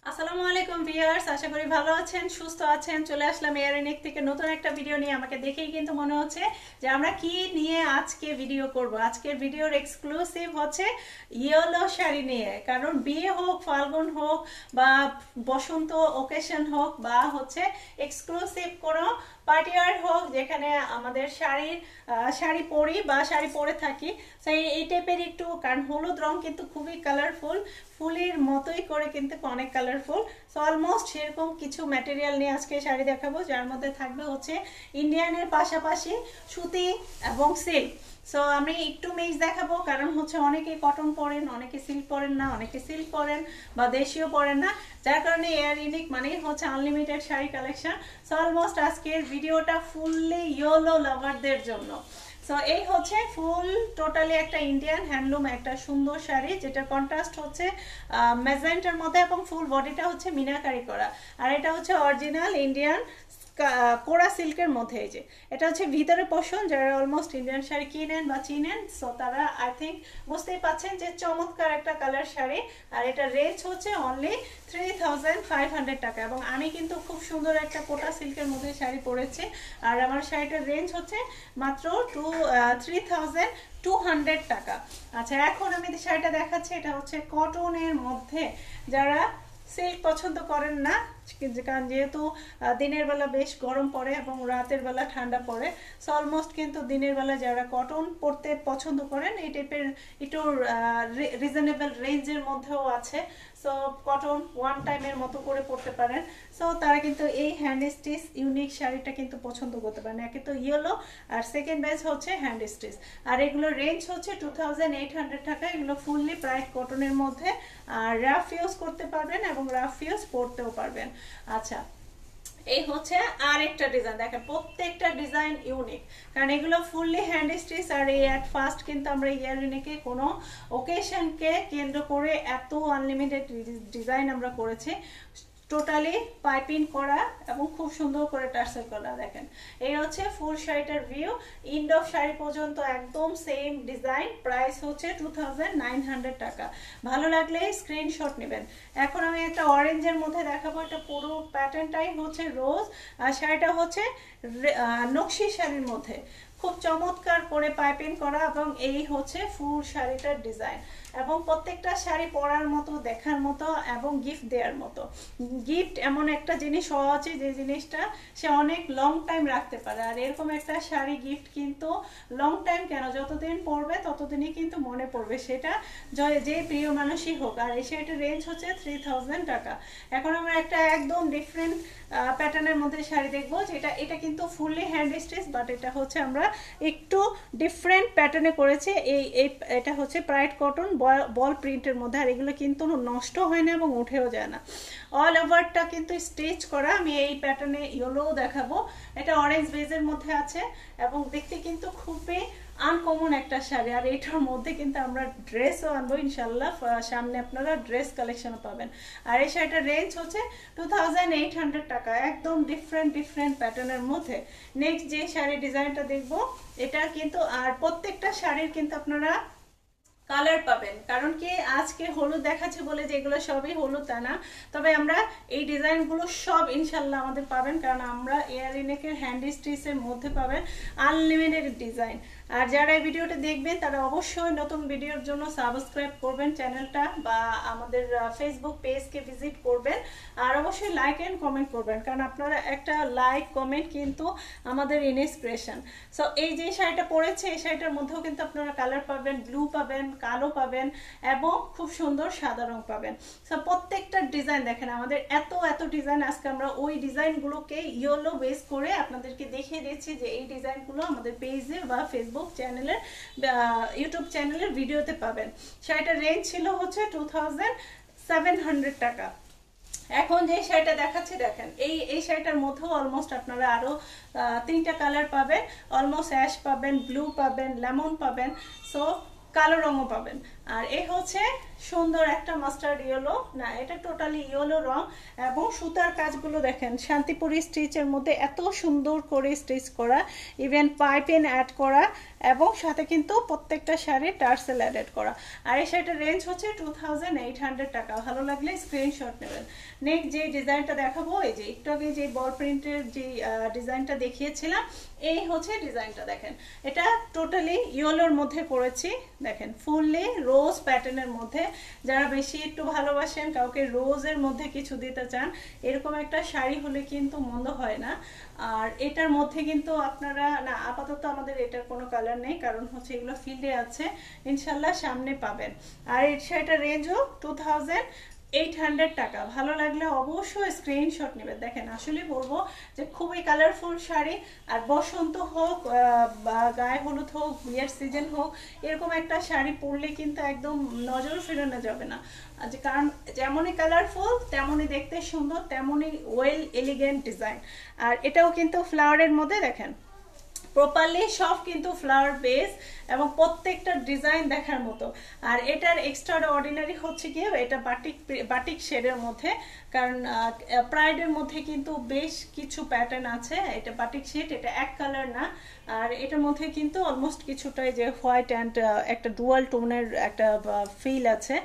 আসসালামু আলাইকুম ভিউয়ার্স, আশা করি ভালো আছেন, সুস্থ আছেন। চলে আসলাম এয়ারনিক থেকে নতুন একটা ভিডিও নিয়ে। আমাকে দেখেই কিন্তু মনে হচ্ছে যে আমরা কি নিয়ে আজকে ভিডিও করব। আজকের ভিডিওর এক্সক্লুসিভ হচ্ছে ইয়েলো শাড়ি নিয়ে। কারণ বিয়ে হোক, ফাল্গুন হোক বা বসন্ত ওকেশন হোক বা হচ্ছে এক্সক্লুসিভ কোনো পার্টি ওয়্যার হোক, যেখানে আমাদের শাড়ি পরি বা শাড়ি পরে থাকি, সেই এই টাইপের একটু, কারণ হলুদ রং কিন্তু খুবই কালারফুল, ফুলের মতোই করে কিন্তু অনেক কালারফুল। সো অলমোস্ট সেরকম কিছু ম্যাটেরিয়াল নিয়ে আজকে শাড়ি দেখাবো, যার মধ্যে থাকবে হচ্ছে ইন্ডিয়ানের পাশাপাশি সুতি এবং সিল্ক। সো আমি একটু মিক্স দেখাবো, কারণ হচ্ছে অনেকে কটন পরেন, অনেকে সিল্ক পরেন না, অনেকে সিল্ক পরেন বা দেশীয় পরেন না, যার কারণে এয়ার ইউনিক মানেই হচ্ছে unlimited sari collection. So almost আজকের ভিডিওটা ফুললি ইয়েলো লাভারদের জন্য। সো এই হচ্ছে ফুল টোটালি একটা ইন্ডিয়ান হ্যান্ডলুম একটা সুন্দর শাড়ি, যেটার কন্ট্রাস্ট হচ্ছে ম্যাজেন্টার মধ্যে এবং ফুল বডিটা হচ্ছে মিনাকারি করা। আর এটা হচ্ছে অরিজিনাল ইন্ডিয়ান কোরা সিল্কের মধ্যে। এই যে এটা হচ্ছে ভিতরে পোষণ, যারা অলমোস্ট ইন্ডিয়ান শাড়ি কিনেন বা চিনেন, সো তারা আই থিঙ্ক বুঝতেই পাচ্ছেন যে চমৎকার একটা কালার শাড়ি। আর এটা রেঞ্জ হচ্ছে অনলি 3500 টাকা। এবং আমি কিন্তু খুব সুন্দর একটা কোটা সিল্কের মধ্যে শাড়ি পরেছি, আর আমার শাড়িটার রেঞ্জ হচ্ছে মাত্র 3200 টাকা। আচ্ছা, এখন আমি শাড়িটা দেখাচ্ছি। এটা হচ্ছে কটনের মধ্যে। যারা সিল্ক পছন্দ করেন না, কারণ যেহেতু দিনের বেলা বেশ গরম পড়ে এবং রাতের বেলা ঠান্ডা পড়ে, সো অলমোস্ট কিন্তু দিনের বেলা যারা কটন পরতে পছন্দ করেন, এই টাইপের একটু রিজনেবল রেঞ্জের মধ্যেও আছে, সো কটন ওয়ান টাইমের মতো করে পরতে পারেন। সো তারা কিন্তু এই হ্যান্ড স্টিচ ইউনিক শাড়িটা কিন্তু পছন্দ করতে পারেন। একে তো ইয়েলো, আর সেকেন্ড বেস হচ্ছে হ্যান্ড স্টিচ। আর এগুলোর রেঞ্জ হচ্ছে 2800 টাকা। এগুলো ফুললি প্রাইড কটনের মধ্যে, আর রাফ ইউজ করতে পারবেন এবং রাফ ইউজ পরতেও পারবেন। আচ্ছা, এই হচ্ছে আর একটা ডিজাইন। দেখেন প্রত্যেকটা ডিজাইন ইউনিক, কারণ এগুলো ফুললি হ্যান্ড স্টিচ। আর এই অ্যাট ফার্স্ট কিন্তু আমরা ইয়াররিংকে কোনো ওকেশনকে কেন্দ্র করে এত আনলিমিটেড ডিজাইন আমরা করেছি, টোটালি পাইপিং করা এবং খুব সুন্দর করে টার্সেল করা। দেখেন এই হচ্ছে ফুল শাড়িটার ভিউ, ইন্ড অফ শাড়ি পর্যন্ত একদম সেম ডিজাইন। প্রাইস হচ্ছে 2900 টাকা। ভালো লাগলে স্ক্রিনশট নেবেন। এখন আমি একটা অরেঞ্জের মধ্যে দেখাবো। এটা পুরো প্যাটার্নটাই হচ্ছে রোজ, আর শাড়িটা হচ্ছে নকশি শাড়ির মধ্যে খুব চমৎকার করে পাইপিং করা, এবং এই হচ্ছে ফুল শাড়িটার ডিজাইন। এবং প্রত্যেকটা শাড়ি পরার মতো, দেখার মতো এবং গিফট দেওয়ার মতো। গিফট এমন একটা জিনিস হওয়া উচিত যে জিনিসটা সে অনেক লং টাইম রাখতে পারে। আর এরকম একটা শাড়ি গিফট কিন্তু লং টাইম কেন, যতদিন পরবে ততদিনই কিন্তু মনে পড়বে, সেটা যে প্রিয় মানুষই হোক। আর এই শাড়িটার রেঞ্জ হচ্ছে 3000 টাকা। এখন আমরা একটা একদম ডিফারেন্ট প্যাটার্নের মধ্যে শাড়ি দেখবো, যেটা এটা কিন্তু ফুললি হ্যান্ড স্টিচ, বাট এটা হচ্ছে আমরা একটু ডিফারেন্ট প্যাটার্নে করেছি। এটা হচ্ছে প্রাইড কটন বল প্রিন্টের মধ্যে। আর এগুলো কিন্তু নষ্ট হয় না এবং উঠেও যায় না, অল ওভারটা কিন্তু স্টিচ করা। আমি এই প্যাটার্নে ইয়েলোও দেখাবো। এটা অরেঞ্জ বেজের মধ্যে আছে এবং দেখতে কিন্তু খুবই আনকমন একটা শাড়ি। আর এটার মধ্যে কিন্তু আমরা ড্রেসও আনবো ইনশাল্লাহ, সামনে আপনারা ড্রেস কালেকশনও পাবেন। আর এই শাড়িটার রেঞ্জ হচ্ছে 2800 টাকা, একদম ডিফারেন্ট প্যাটার্নের মধ্যে। নেক্সট যে শাড়ি ডিজাইনটা দেখবো, এটা কিন্তু, আর প্রত্যেকটা শাড়ির কিন্তু আপনারা কালার পাবেন। কারণ কি আজকে হলুদ দেখাচ্ছে বলে যে এগুলো সবই হলুদ তা না, তবে আমরা এই ডিজাইনগুলো সব ইনশাল্লাহ আমাদের পাবেন, কারণ আমরা এয়াররিনেকের হ্যান্ড স্টিচের মধ্যে পাবেন আনলিমিটেড ডিজাইন। আর যারা এই ভিডিওটা দেখবেন তারা অবশ্যই নতুন ভিডিওর জন্য সাবস্ক্রাইব করবেন চ্যানেলটা, বা আমাদের ফেসবুক পেজকে ভিজিট করবেন। আর অবশ্যই লাইক অ্যান্ড কমেন্ট করবেন, কারণ আপনারা একটা লাইক কমেন্ট কিন্তু আমাদের ইন্সপিরেশন। সো এই যে শাড়িটা পরেছে, এই শাড়িটার মধ্যেও কিন্তু আপনারা কালার পাবেন, ব্লু পাবেন, কালো পাবেন এবং খুব সুন্দর সাদা রং পাবেন। সো প্রত্যেকটা ডিজাইন দেখেন, আমাদের এত ডিজাইন। আজকে আমরা ওই ডিজাইনগুলোকে ইয়েলো বেস করে আপনাদেরকে দেখিয়ে দিচ্ছি যে এই ডিজাইনগুলো আমাদের পেজে বা ফেসবুক চ্যানেলের, ইউটিউব চ্যানেলের ভিডিওতে পাবেন। শাড়িটার রেঞ্জ ছিল হচ্ছে 2700 টাকা। এখন যে শাড়িটা দেখাচ্ছি, দেখেন এই শাড়িটার মধ্যেও অলমোস্ট আপনারা আরো তিনটা কালার পাবেন। অলমোস্ট অ্যাশ পাবেন, ব্লু পাবেন, লেমন পাবেন, সো কালো রঙও পাবেন। আর এই হচ্ছে সুন্দর একটা মাস্টার্ড ইয়েলো, না এটা টোটালি ইয়েলো রং, এবং সুতার কাজগুলো দেখেন শান্তিপুরি স্টিচের মধ্যে এত সুন্দর করে স্টিচ করা, ইভেন পাইপিং অ্যাড করা, এবং সাথে কিন্তু প্রত্যেকটা শাড়ি টার্সেল অ্যাডেড করা। আর এই শাড়িটার রেঞ্জ হচ্ছে 2800 টাকা। ভালো লাগলে স্ক্রিনশট নেবেন। নেক্সট যে ডিজাইনটা দেখাবো, এই যে একটু আগে যে বল প্রিন্টের যে ডিজাইনটা দেখিয়েছিলাম, এই হচ্ছে ডিজাইনটা দেখেন। এটা টোটালি ইয়েলোর মধ্যে করেছি, দেখেন ফুললি রোজ প্যাটার্নের মধ্যে। যারা বেশি একটু ভালোবাসেন, কাউকে রোজের মধ্যে কিছু দিতে চান, এরকম একটা শাড়ি হলে কিন্তু মন্দ হয় না। আর এটার মধ্যে কিন্তু আপনারা, না আপাতত আমাদের এটার কোনো কালার নেই, কারণ হচ্ছে এগুলো ফিল্ডে আছে, ইনশাল্লাহ সামনে পাবেন। আর এই শাড়িটার রেঞ্জও 2800 টাকা। ভালো লাগলে অবশ্যই স্ক্রিনশট নেবেন। দেখেন আসলে বলবো যে খুবই কালারফুল শাড়ি, আর বসন্ত হোক বা গায়ে হলুদ হোক, বিয়ের সিজন হোক, এরকম একটা শাড়ি পরলে কিন্তু একদম নজর ফেরানো যাবে না। কারণ যেমনই কালারফুল তেমনই দেখতে সুন্দর, তেমনই ওয়েল এলিগেন্ট ডিজাইন। আর এটাও কিন্তু ফ্লাওয়ারের মধ্যে দেখেন প্রপারলি সব কিন্তু ফ্লাওয়ার বেস, এবং প্রত্যেকটা ডিজাইন দেখার মতো। আর এটার এক্সট্রা অর্ডিনারি হচ্ছে কি, এটা বাটিক শেডের মধ্যে, কারণ প্রাইডের মধ্যে কিন্তু বেশ কিছু প্যাটার্ন আছে। এটা বাটিক শেড, এটা এক কালার না। আর এটার মধ্যে কিন্তু অলমোস্ট কিছুটাই যে হোয়াইট অ্যান্ড একটা ডুয়াল টোনের একটা ফিল আছে।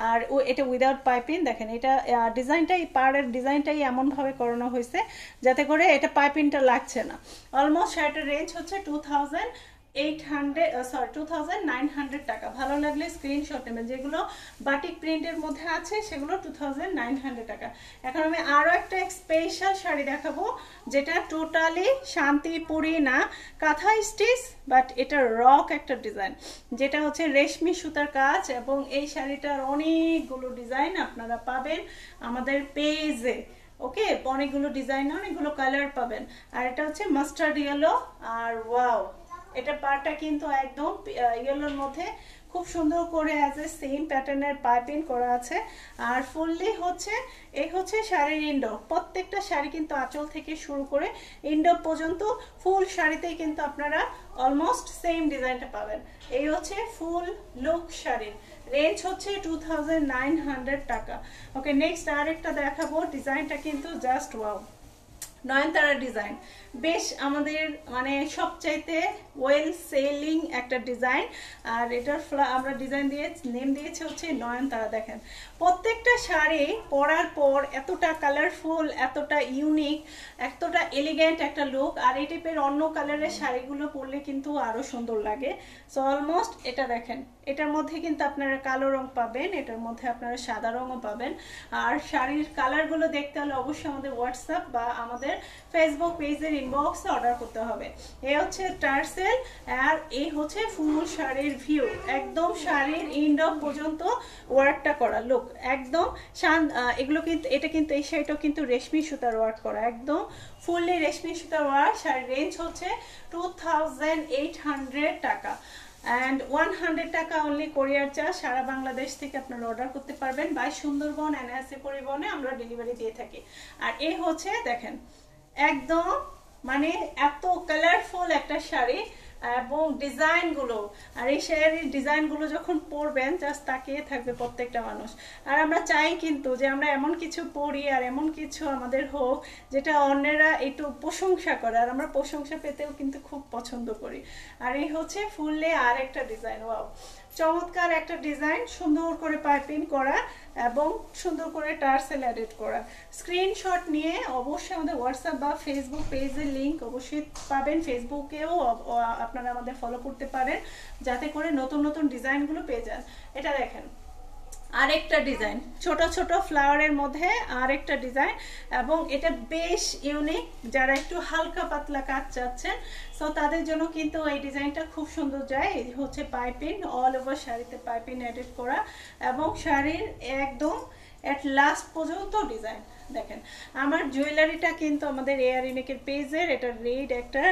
আর এটা উইদাউট পাইপিং। দেখেন এটা ডিজাইনটাই, পাড়ের ডিজাইনটাই এমনভাবে করানো হয়েছে যাতে করে এটা পাইপিংটা লাগছে না। অলমোস্ট শাড়িটার রেঞ্জ হচ্ছে 2900 টাকা। ভালো লাগলে স্ক্রিনশট নেবেন। যেগুলো বাটিক প্রিন্টের মধ্যে আছে সেগুলো 2900 টাকা। এখন আমি আরো একটা স্পেশাল শাড়ি দেখাবো, যেটা টোটালি শান্তিপুরি না, কাঁথা স্টিচ, বাট এটা রক একটা ডিজাইন, যেটা হচ্ছে রেশমি সুতার কাজ। এবং এই শাড়িটার অনেকগুলো ডিজাইন আপনারা পাবেন আমাদের পেজে। ওকে, অনেকগুলো ডিজাইন, অনেকগুলো কালার পাবেন। আর এটা হচ্ছে মাস্টার্ড ইয়েলো। আর ওয়াও, এটা পাড়টা কিন্তু একদম ইয়েলোর মধ্যে খুব সুন্দর করে অ্যাজ এ সেম প্যাটার্নের পাইপিং করা আছে। আর ফুললি হচ্ছে এই হচ্ছে শাড়ির ইন্ডো। প্রত্যেকটা শাড়ি কিন্তু আঁচল থেকে শুরু করে ইন্ডো পর্যন্ত ফুল শাড়িতেই কিন্তু আপনারা অলমোস্ট সেম ডিজাইনটা পাবেন। এই হচ্ছে ফুল লুক শাড়ির রেঞ্জ হচ্ছে 2900 টাকা। ওকে, নেক্সট আরেকটা দেখাবো। ডিজাইনটা কিন্তু জাস্ট ওয়াও, নয়নতারা ডিজাইন। বেশ আমাদের মানে সবচাইতে ওয়েল সেলিং একটা ডিজাইন। আর এটার আমরা ডিজাইন দিয়ে নেম দিয়েছি হচ্ছে নয়নতারা। দেখেন প্রত্যেকটা শাড়ি পরার পর এতটা কালারফুল, এতটা ইউনিক, এতটা এলিগেন্ট একটা লুক। আর এই টাইপের অন্য কালারের শাড়িগুলো পরলে কিন্তু আরো সুন্দর লাগে। সো অলমোস্ট এটা দেখেন, এটার মধ্যে কিন্তু আপনারা কালো রং পাবেন, এটার মধ্যে আপনারা সাদা রঙও পাবেন। আর শাড়ির কালারগুলো দেখতে হলে অবশ্যই আমাদের হোয়াটসঅ্যাপ বা আমাদের ফেসবুক পেজের ইনবক্সে অর্ডার করতে হবে। এই হচ্ছে টার্সেল, আর এই হচ্ছে ফুল শাড়ির ভিউ। একদম শাড়ির ইন্ড পর্যন্ত ওয়ার্কটা করা লুক একদম এগুলো কিন্তু, এটা কিন্তু এই শাড়িটাও কিন্তু রেশমি সুতার ওয়ার্ক করা, একদম ফুললি রেশমি সুতার ওয়ার্ক। শাড়ির রেঞ্জ হচ্ছে 2800 টাকা। অ্যান্ড 100 টাকা অনলি কোরিয়ার চার্জ। সারা বাংলাদেশ থেকে আপনারা অর্ডার করতে পারবেন। বাই সুন্দরবন এনএসএ পরিবহনে আমরা ডেলিভারি দিয়ে থাকি। আর এই হচ্ছে দেখেন একদম মানে এত কালারফুল একটা শাড়ি এবং ডিজাইনগুলো। আর এই শাড়ির ডিজাইনগুলো যখন পরবেন জাস্ট তাকিয়ে থাকবে প্রত্যেকটা মানুষ। আর আমরা চাই কিন্তু যে আমরা এমন কিছু পরি আর এমন কিছু আমাদের হোক যেটা অন্যেরা একটু প্রশংসা করে, আর আমরা প্রশংসা পেতেও কিন্তু খুব পছন্দ করি। আর এই হচ্ছে ফুললে আর একটা ডিজাইন। ওয়াও, চমৎকার একটা ডিজাইন, সুন্দর করে পাইপিং করা এবং সুন্দর করে টার্সেল এডিট করা। স্ক্রিনশট নিয়ে অবশ্যই আমাদের হোয়াটসঅ্যাপ বা ফেসবুক পেজের লিংক অবশ্যই পাবেন। ফেসবুকেও আপনারা আমাদের ফলো করতে পারেন যাতে করে নতুন নতুন ডিজাইনগুলো পেয়ে যান। এটা দেখেন আরেকটা ডিজাইন, ছোট ছোট ফ্লাওয়ারের মধ্যে আরেকটা ডিজাইন, এবং এটা বেশ ইউনিক। যারা একটু হালকা পাতলা কাজ চাচ্ছেন সো তাদের জন্য কিন্তু এই ডিজাইনটা খুব সুন্দর যায়। এই হচ্ছে পাইপিং, অল ওভার শাড়িতে পাইপিং এডিট করা এবং শাড়ির একদম এট লাস্ট পর্যন্ত ডিজাইন। দেখেন আমার জুয়েলারিটা কিন্তু আমাদের এয়ার ইউনিকের পেজের, এটা রেড একটা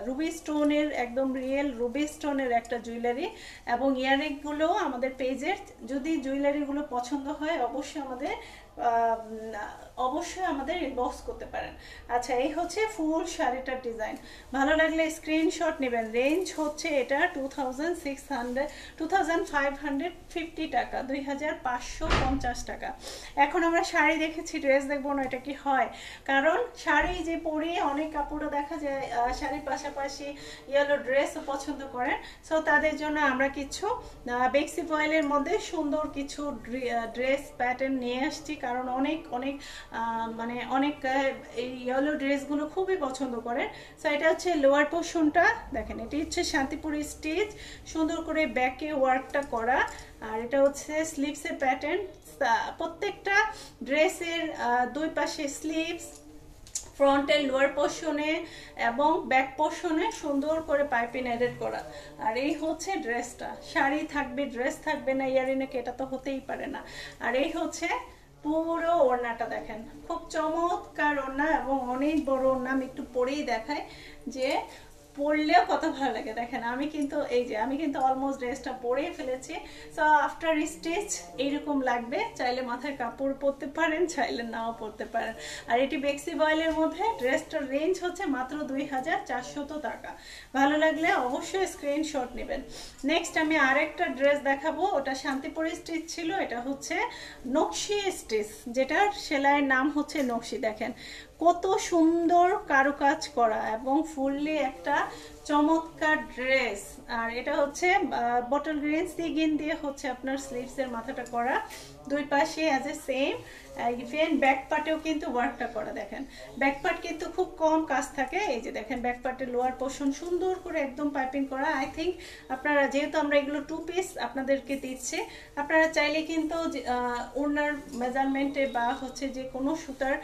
রুবি স্টোনের, একদম রিয়েল রুবি স্টোনের একটা জুয়েলারি, এবং ইয়াররিংগুলো আমাদের পেজের। যদি জুয়েলারিগুলো পছন্দ হয় অবশ্যই আমাদের ইনবক্স করতে পারেন। আচ্ছা, এই হচ্ছে ফুল শাড়িটার ডিজাইন। ভালো লাগলে স্ক্রিনশট নেবেন। রেঞ্জ হচ্ছে এটা 2550 টাকা, 2550 টাকা। এখন আমরা শাড়ি দেখেছি, ড্রেস দেখবো না, এটা কি হয়? কারণ শাড়ি যে পরে অনেক কাপড়ও দেখা যায় শাড়ির পাশাপাশি ইয়েলো ড্রেসও পছন্দ করেন। সো তাদের জন্য আমরা কিছু বেক্সি ফয়েলের মধ্যে সুন্দর কিছু ড্রেস প্যাটার্ন নিয়ে আসছি, কারণ অনেক এই ইয়েলো ড্রেসগুলো খুবই পছন্দ করেন। সো এটা হচ্ছে লোয়ার পোর্শনটা, দেখেন এটি হচ্ছে শান্তিপুরি স্টিচ, সুন্দর করে ব্যাকে ওয়ার্কটা করা। আর এটা হচ্ছে স্লিভসের প্যাটার্ন। প্রত্যেকটা ড্রেসের দুই পাশে স্লিভস, ফ্রন্টের লোয়ার পোর্শনে এবং ব্যাক পোর্শনে সুন্দর করে পাইপিং এডেড করা। আর এই হচ্ছে ড্রেসটা। শাড়ি থাকবে, ড্রেস থাকবে না, ইয়ারিনেকে, এটা তো হতেই পারে না। আর এই হচ্ছে পুরো ওড়নাটা, দেখেন খুব চমৎকার ওড়না এবং অনেক বড় ওড়না। আমি একটু পরেই দেখাই যে পরলেও কত ভালো লাগে। দেখেন আমি কিন্তু অলমোস্ট ড্রেসটা পরেই ফেলেছি। সো আফটার স্টিচ এইরকম লাগবে। চাইলে মাথায় কাপড় পরতে পারেন, চাইলে নাও পরতে পারেন। আর এটি বেক্সি বয়েলের মধ্যে। ড্রেসটার রেঞ্জ হচ্ছে মাত্র 2400 টাকা। ভালো লাগলে অবশ্যই স্ক্রিনশট নেবেন। নেক্সট আমি আরেকটা ড্রেস দেখাবো, ওটা শান্তিপুরি স্টিচ ছিল, এটা হচ্ছে নকশি স্টিচ, যেটার সেলাইয়ের নাম হচ্ছে নকশি। দেখেন কত সুন্দর কারুকাজ করা এবং ফুললি একটা চমৎকার ড্রেস। আর এটা হচ্ছে বটল গ্রিন সিগিন দিয়ে হচ্ছে আপনার স্লিভসের মাথাটা করা, দুই পাশে as a same. Even back পার্টেও কিন্তু ওয়ার্কটা করা। দেখেন ব্যাক পার্ট কিন্তু খুব কম কাজ থাকে। এই যে দেখেন ব্যাক পার্টের লোয়ার পোর্শন সুন্দর করে একদম পাইপিং করা। আই থিঙ্ক আপনারা, যেহেতু আমরা এগুলো 2 পিস আপনাদেরকে দিচ্ছি, আপনারা চাইলে কিন্তু ওড়নার মেজারমেন্টে বা হচ্ছে যে কোনো সুতার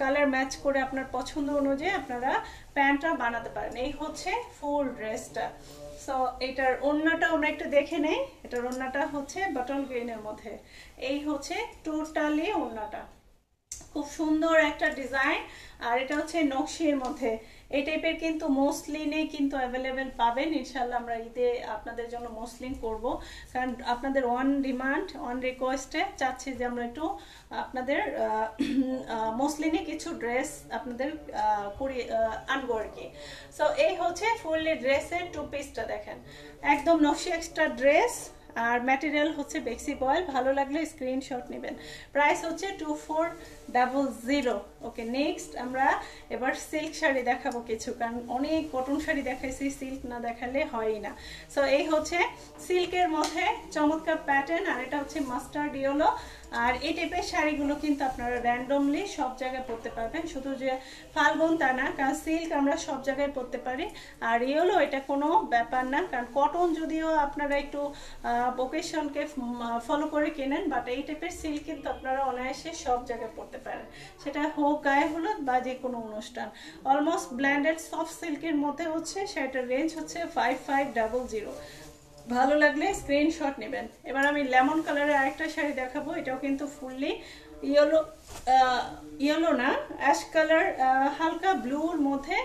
কালার ম্যাচ করে আপনার পছন্দ অনুযায়ী আপনারা প্যান্টটা বানাতে পারেন। এই হচ্ছে ফুল ড্রেসটা। সো এটার ওড়নাটা আমরা একটু দেখে নেই। এটার ওড়নাটা হচ্ছে বটল গ্রিনের মধ্যে। এই হচ্ছে টোটালি ওড়নাটা, খুব সুন্দর একটা ডিজাইন। আর এটা হচ্ছে নকশির মধ্যে। এই টাইপের কিন্তু মসলিনে কিন্তু অ্যাভেলেবেল পাবেন। ইনশাল্লাহ আমরা ঈদে আপনাদের জন্য মসলিন করব, কারণ আপনাদের ওয়ান ডিমান্ড, ওয়ান রিকোয়েস্টে চাচ্ছি যে আমরা একটু আপনাদের মসলিনে কিছু ড্রেস আপনাদের আনবো আর কি। সো এই হচ্ছে ফুললি ড্রেসের 2 পিসটা। দেখেন একদম নকশি এক্সট্রা ড্রেস, আর ম্যাটেরিয়াল হচ্ছে বেক্সি বয়েল। ভালো লাগলে স্ক্রিনশট নেবেন। প্রাইস হচ্ছে 2400। ওকে, নেক্সট আমরা এবার সিল্ক শাড়ি দেখাবো কিছু, কারণ অনেক কটন শাড়ি দেখাইছি, সিল্ক না দেখালে হয়ই না। সো এই হচ্ছে সিল্কের মধ্যে চমৎকার প্যাটার্ন, আর এটা হচ্ছে মাস্টার্ড ইয়েলো। আর এই টাইপের শাড়িগুলো কিন্তু আপনারা র্যান্ডমলি সব জায়গায় পরতে পারবেন, শুধু যে ফাল্গুন তা না, কারণ সিল্ক আমরা সব জায়গায় পরতে পারি। আর ইয়েলো এটা কোনো ব্যাপার না, কারণ কটন যদিও আপনারা একটু ওকেশনকে ফলো করে কেনেন, বাট এই টাইপের সিল্ক কিন্তু আপনারা অনায়াসে সব জায়গায় পরতে পারেন, সেটা হোক গায়ে হলুদ বা যে কোনো অনুষ্ঠান। অলমোস্ট ব্ল্যান্ডেড সফট সিল্কের মধ্যে হচ্ছে সেটার রেঞ্জ হচ্ছে 5500। ভালো লাগলে স্ক্রিনশট নেবেন। এবার আমি লেমন কালারের আরেকটা শাড়ি দেখাবো। এটাও কিন্তু ফুললি ইয়েলো না, অ্যাশ কালার, হালকা ব্লুর মধ্যে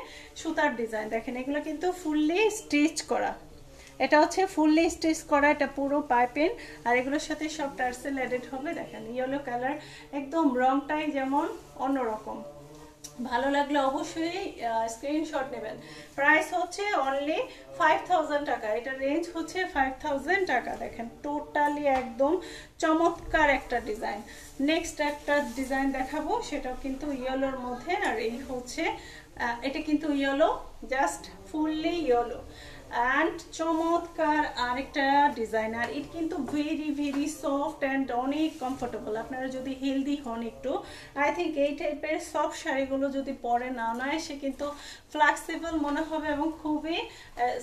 সুতার ডিজাইন। দেখেন এগুলো কিন্তু ফুললি স্টিচ করা। এটা হচ্ছে ফুললি স্টিচ করা, এটা পুরো পাইপিং, আর এগুলোর সাথে সব টার্সেল এডেড হবে। দেখেন ইয়েলো কালার, একদম রংটাই যেমন অন্যরকম। ভালো লাগলে অবশ্যই স্ক্রিনশট নেবেন। প্রাইস হচ্ছে অনলি 5000 টাকা। এটা রেঞ্জ হচ্ছে 5000 টাকা। দেখেন টোটালি একদম চমৎকার একটা ডিজাইন। নেক্সট একটা ডিজাইন দেখাবো, সেটাও কিন্তু ইয়েলোর মধ্যে। আর এই হচ্ছে এটা কিন্তু yellow, just fully yellow and চমৎকার আরেকটা ডিজাইন। আর এটা কিন্তু ভেরি ভেরি সফট অ্যান্ড অনেক কমফোর্টেবল। আপনারা যদি হেলদি হন একটু, আই থিঙ্ক এই টাইপের সফট শাড়িগুলো যদি পরে না নয়, সে কিন্তু ফ্লেক্সিবল মনে হবে এবং খুবই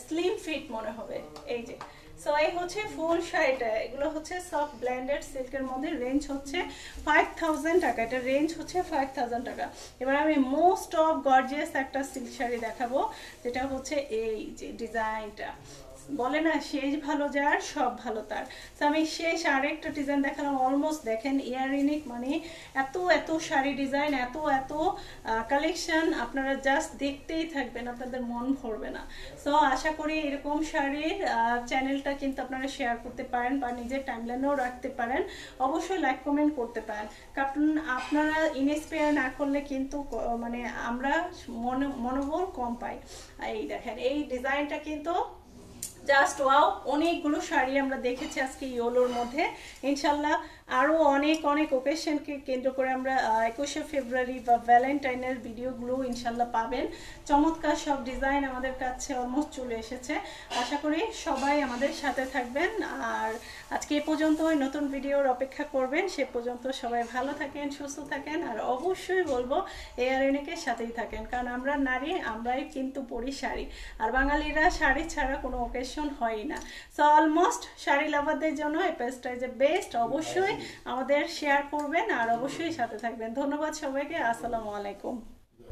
স্লিম ফিট মনে হবে। এই যে সো এই হচ্ছে ফুল শাড়িটা। এগুলো হচ্ছে সফট ব্লেন্ডেড সিল্কের মধ্যে। রেঞ্জ হচ্ছে 5000 টাকা। এটা রেঞ্জ হচ্ছে 5000 টাকা। এবার আমি মোস্ট অফ গর্জিয়াস একটা সিল্ক শাড়ি দেখাবো, যেটা হচ্ছে এই যে ডিজাইনটা। বলে না শেষ ভালো যার সব ভালো তার। তো আমি শেষ আরেকটা ডিজাইন দেখালাম, অলমোস্ট দেখেন ইয়াররিনিক মানে এত এত শাড়ি ডিজাইন, এত এত কালেকশন, আপনারা জাস্ট দেখতেই থাকবেন, আপনাদের মন ভরবে না। সো আশা করি এরকম শাড়ির চ্যানেলটা কিন্তু আপনারা শেয়ার করতে পারেন বা নিজের টাইমলাইনেও রাখতে পারেন, অবশ্যই লাইক কমেন্ট করতে পারেন, কারণ আপনারা ইন্সপায়ার না করলে কিন্তু মানে আমরা মনোবল কম পাই। এই দেখেন এই ডিজাইনটা কিন্তু জাস্ট ওয়াও। অনেকগুলো শাড়ি আমরা দেখেছি আজকে ইয়োলোর মধ্যে, ইনশাল্লাহ আরও অনেক অনেক ওকেশনকে কেন্দ্র করে আমরা 21শে ফেব্রুয়ারি বা ভ্যালেন্টাইনের ভিডিওগুলো ইনশাল্লাহ পাবেন। চমৎকার সব ডিজাইন আমাদের কাছে অলমোস্ট চলে এসেছে, আশা করি সবাই আমাদের সাথে থাকবেন। আর আজকে এ পর্যন্তই, নতুন ভিডিওর অপেক্ষা করবেন, সে পর্যন্ত সবাই ভালো থাকেন, সুস্থ থাকেন, আর অবশ্যই বলবো ইয়াররিনিকের সাথেই থাকেন, কারণ আমরা নারী, আমরাই কিন্তু পরি শাড়ি, আর বাঙালিরা শাড়ি ছাড়া কোনো ওকেশন হয় না। সো অলমোস্ট শাড়ি লাভারদের জন্য এই পেজটা যে বেস্ট, অবশ্যই আমাদের শেয়ার করবেন আর অবশ্যই সাথে থাকবেন। ধন্যবাদ সবাইকে, আসসালামু আলাইকুম।